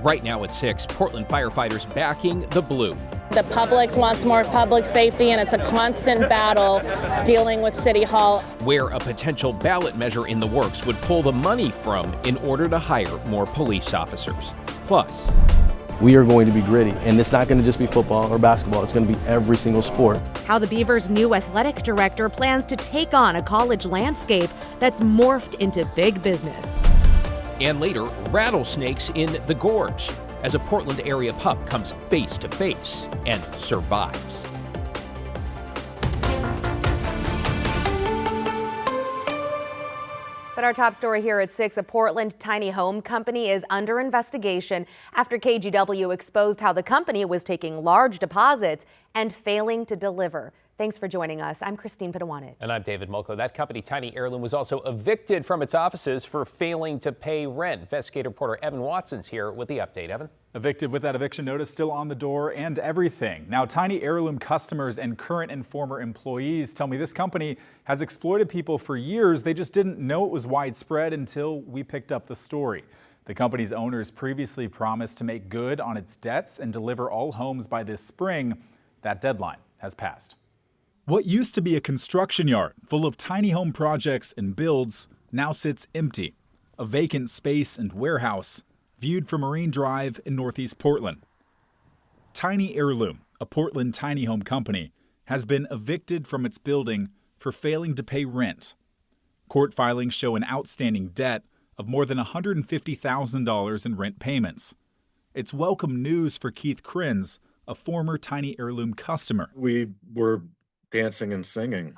Right now at 6, Portland firefighters backing the blue. The public wants more public safety, and it's a constant battle dealing with City Hall. Where a potential ballot measure in the works would pull the money from in order to hire more police officers. Plus, we are going to be gritty, and it's not going to just be football or basketball. It's going to be every single sport. How the Beavers' new athletic director plans to take on a college landscape that's morphed into big business. And later, rattlesnakes in the gorge as a Portland area pup comes face to face and survives. But our top story here at 6, a Portland tiny home company is under investigation after KGW exposed how the company was taking large deposits and failing to deliver. Thanks for joining us. I'm Christine Padawanet. And I'm David Mulco. That company, Tiny Heirloom, was also evicted from its offices for failing to pay rent. Investigative reporter Evan Watson's here with the update. Evan? Evicted with that eviction notice still on the door and everything. Now, Tiny Heirloom customers and current and former employees tell me this company has exploited people for years. They just didn't know it was widespread until we picked up the story. The company's owners previously promised to make good on its debts and deliver all homes by this spring. That deadline has passed. What used to be a construction yard full of tiny home projects and builds now sits empty, a vacant space and warehouse viewed from Marine Drive in Northeast Portland. Tiny Heirloom, a Portland tiny home company, has been evicted from its building for failing to pay rent. Court filings show an outstanding debt of more than $150,000 in rent payments. It's welcome news for Keith Krenz, a former Tiny Heirloom customer. We were dancing and singing.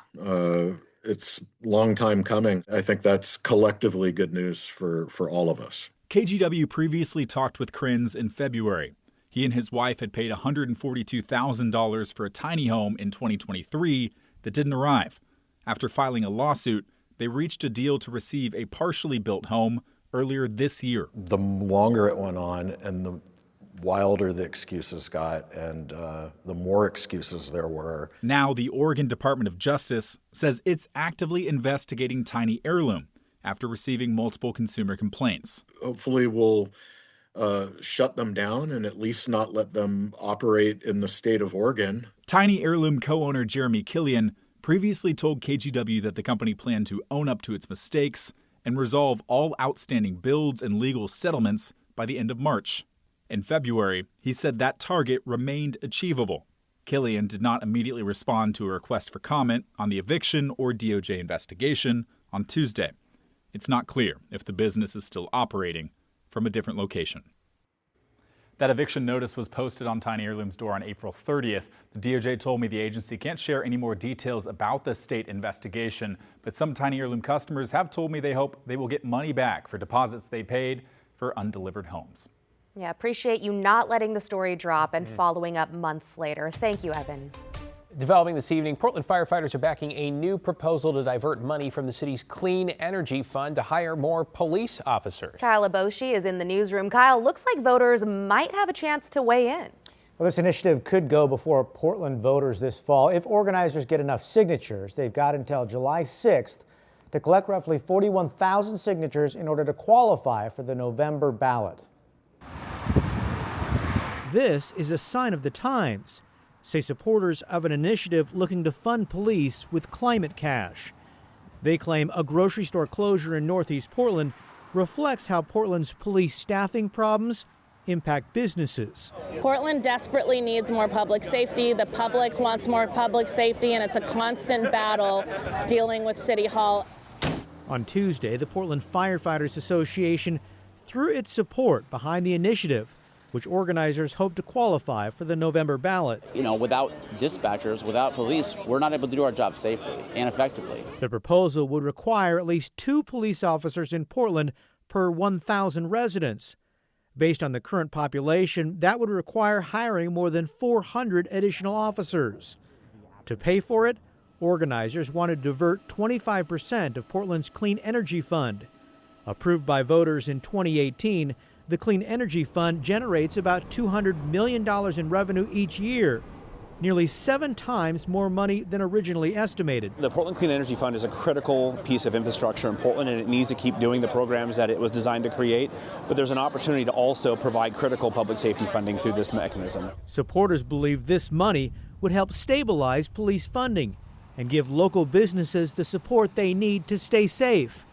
It's a long time coming. I think that's collectively good news for all of us. KGW previously talked with Krenz in February. He and his wife had paid $142,000 for a tiny home in 2023 that didn't arrive. After filing a lawsuit, they reached a deal to receive a partially built home earlier this year. The longer it went on and the wilder the excuses got, and the more excuses there were. Now the Oregon Department of Justice says it's actively investigating Tiny Heirloom after receiving multiple consumer complaints. Hopefully we'll shut them down and at least not let them operate in the state of Oregon. Tiny Heirloom co-owner Jeremy Killian previously told KGW that the company planned to own up to its mistakes and resolve all outstanding builds and legal settlements by the end of March. In February, he said that target remained achievable. Killian did not immediately respond to a request for comment on the eviction or DOJ investigation on Tuesday. It's not clear if the business is still operating from a different location. That eviction notice was posted on Tiny Heirloom's door on April 30th. The DOJ told me the agency can't share any more details about the state investigation, but some Tiny Heirloom customers have told me they hope they will get money back for deposits they paid for undelivered homes. Yeah, appreciate you not letting the story drop and following up months later. Thank you, Evan. Developing this evening, Portland firefighters are backing a new proposal to divert money from the city's Clean Energy Fund to hire more police officers. Kyle Aboshi is in the newsroom. Kyle, looks like voters might have a chance to weigh in. Well, this initiative could go before Portland voters this fall. If organizers get enough signatures, they've got until July 6th to collect roughly 41,000 signatures in order to qualify for the November ballot. This is a sign of the times, say supporters of an initiative looking to fund police with climate cash. They claim a grocery store closure in Northeast Portland reflects how Portland's police staffing problems impact businesses. Portland desperately needs more public safety. The public wants more public safety, and it's a constant battle dealing with City Hall. On Tuesday, the Portland Firefighters Association threw its support behind the initiative, which organizers hope to qualify for the November ballot. You know, without dispatchers, without police, we're not able to do our job safely and effectively. The proposal would require at least 2 police officers in Portland per 1,000 residents. Based on the current population, that would require hiring more than 400 additional officers. To pay for it, organizers want to divert 25% of Portland's Clean Energy Fund. Approved by voters in 2018, the Clean Energy Fund generates about $200 million in revenue each year. nearly 7 times more money than originally estimated. The Portland Clean Energy Fund is a critical piece of infrastructure in Portland, and it needs to keep doing the programs that it was designed to create. But there's an opportunity to also provide critical public safety funding through this mechanism. Supporters believe this money would help stabilize police funding and give local businesses the support they need to stay safe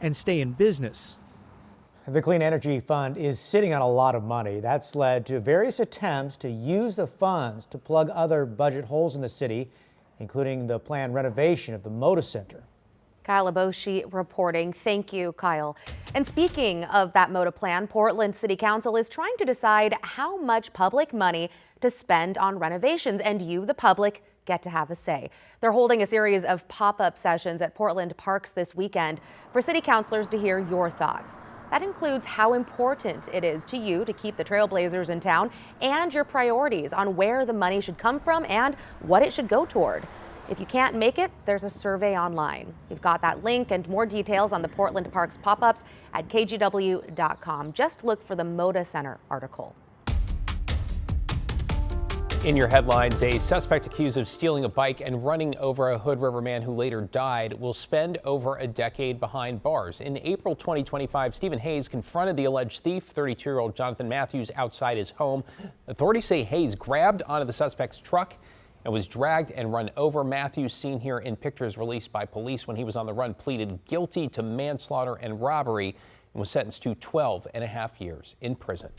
and stay in business. The Clean Energy Fund is sitting on a lot of money. That's led to various attempts to use the funds to plug other budget holes in the city, including the planned renovation of the Moda Center. Kyle Aboshi reporting. Thank you, Kyle. And speaking of that Moda plan, Portland City Council is trying to decide how much public money to spend on renovations, and you, the public, get to have a say. They're holding a series of pop-up sessions at Portland parks this weekend for city councilors to hear your thoughts. That includes how important it is to you to keep the Trailblazers in town and your priorities on where the money should come from and what it should go toward. If you can't make it, there's a survey online. You've got that link and more details on the Portland Parks pop-ups at kgw.com. Just look for the Moda Center article. In your headlines, a suspect accused of stealing a bike and running over a Hood River man who later died will spend over a decade behind bars. In April 2025, Stephen Hayes confronted the alleged thief, 32-year-old Jonathan Matthews, outside his home. Authorities say Hayes grabbed onto the suspect's truck and was dragged and run over. Matthews, seen here in pictures released by police when he was on the run, pleaded guilty to manslaughter and robbery and was sentenced to 12.5 years in prison.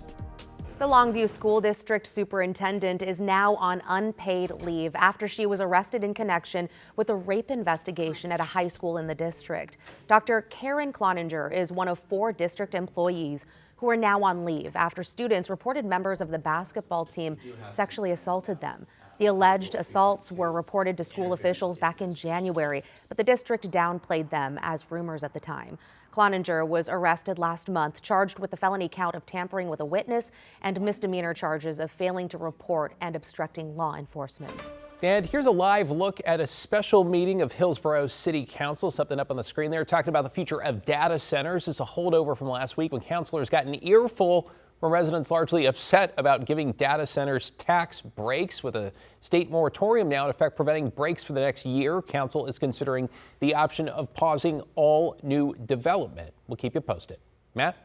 The Longview School District Superintendent is now on unpaid leave after she was arrested in connection with a rape investigation at a high school in the district. Dr. Karen Cloninger is one of 4 district employees who are now on leave after students reported members of the basketball team sexually assaulted them. The alleged assaults were reported to school officials back in January, but the district downplayed them as rumors at the time. Cloninger was arrested last month, charged with the felony count of tampering with a witness and misdemeanor charges of failing to report and obstructing law enforcement. And here's a live look at a special meeting of Hillsborough City Council. Something up on the screen there, talking about the future of data centers. It's a holdover from last week when councilors got an earful from residents largely upset about giving data centers tax breaks. With a state moratorium now in effect preventing breaks for the next year, council is considering the option of pausing all new development. We'll keep you posted. Matt?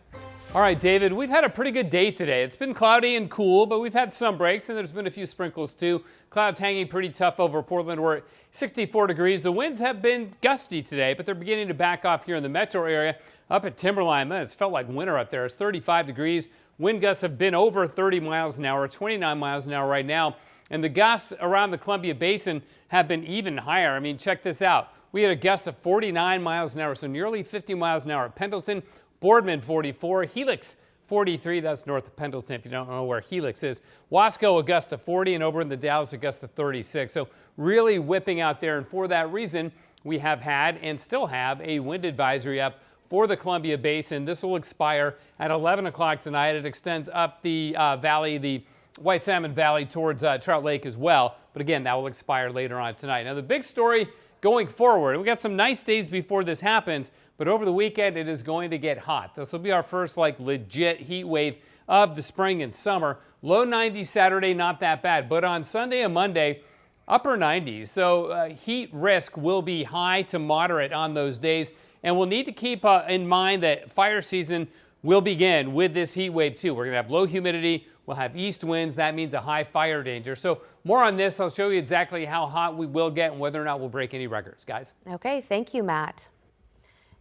All right, David, we've had a pretty good day today. It's been cloudy and cool, but we've had some breaks, and there's been a few sprinkles too. Clouds hanging pretty tough over Portland. We're at 64 degrees. The winds have been gusty today, but they're beginning to back off here in the metro area. Up at Timberline, man, it's felt like winter up there. It's 35 degrees. Wind gusts have been over 30 miles an hour, 29 miles an hour right now. And the gusts around the Columbia Basin have been even higher. I mean, check this out. We had a gust of 49 miles an hour, so nearly 50 miles an hour at Pendleton. Boardman 44, Helix 43, that's north of Pendleton if you don't know where Helix is. Wasco a gust of 40, and over in the Dalles a gust of 36. So really whipping out there, and for that reason we have had and still have a wind advisory up for the Columbia Basin. This will expire at 11 o'clock tonight. It extends up the valley, the White Salmon Valley towards Trout Lake as well. But again, that will expire later on tonight. Now the big story going forward, we got some nice days before this happens, but over the weekend it is going to get hot. This will be our first legit heat wave of the spring and summer. Low 90s Saturday, not that bad, but on Sunday and Monday, upper 90s. So heat risk will be high to moderate on those days, and we'll need to keep in mind that fire season will begin with this heat wave too. We're going to have low humidity. We'll have east winds. That means a high fire danger. So more on this. I'll show you exactly how hot we will get and whether or not we'll break any records, guys. Okay, thank you, Matt.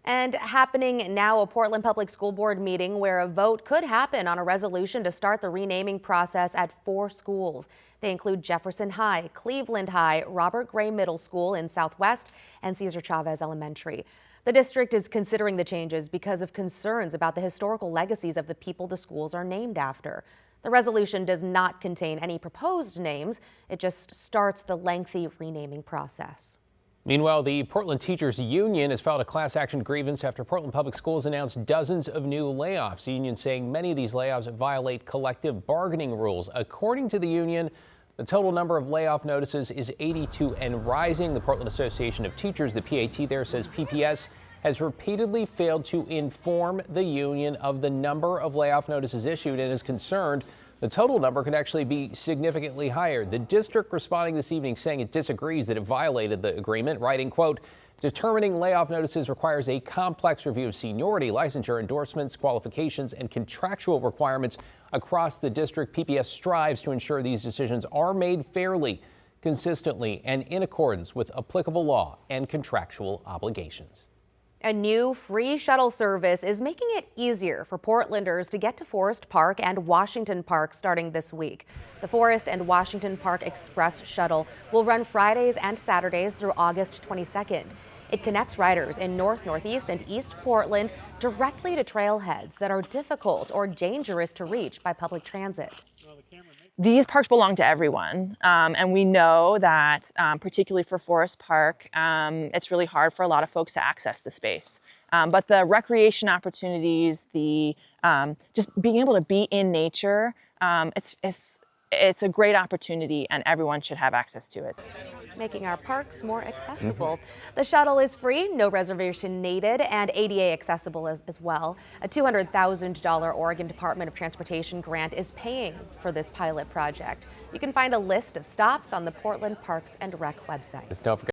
And happening now, a Portland Public School Board meeting where a vote could happen on a resolution to start the renaming process at 4 schools. They include Jefferson High, Cleveland High, Robert Gray Middle School in Southwest, and Cesar Chavez Elementary. The district is considering the changes because of concerns about the historical legacies of the people the schools are named after. The resolution does not contain any proposed names. It just starts the lengthy renaming process. Meanwhile, the Portland Teachers Union has filed a class action grievance after Portland Public Schools announced dozens of new layoffs. The union saying many of these layoffs violate collective bargaining rules. According to the union, the total number of layoff notices is 82 and rising. The Portland Association of Teachers, the PAT there, says PPS has repeatedly failed to inform the union of the number of layoff notices issued and is concerned The total number could actually be significantly higher. The district responding this evening saying it disagrees that it violated the agreement, writing, quote, determining layoff notices requires a complex review of seniority, licensure, endorsements, qualifications, and contractual requirements across the district. PPS strives to ensure these decisions are made fairly, consistently, and in accordance with applicable law and contractual obligations. A new free shuttle service is making it easier for Portlanders to get to Forest Park and Washington Park starting this week. The Forest and Washington Park Express shuttle will run Fridays and Saturdays through August 22nd. It connects riders in North, Northeast, and East Portland directly to trailheads that are difficult or dangerous to reach by public transit. These parks belong to everyone, and we know that particularly for Forest Park, it's really hard for a lot of folks to access the space. But the recreation opportunities, the just being able to be in nature, it's a great opportunity, and everyone should have access to it. Making our parks more accessible. The shuttle is free, no reservation needed, and ADA accessible as well. A $200,000 Oregon Department of Transportation grant is paying for this pilot project. You can find a list of stops on the Portland Parks and Rec website. Don't forget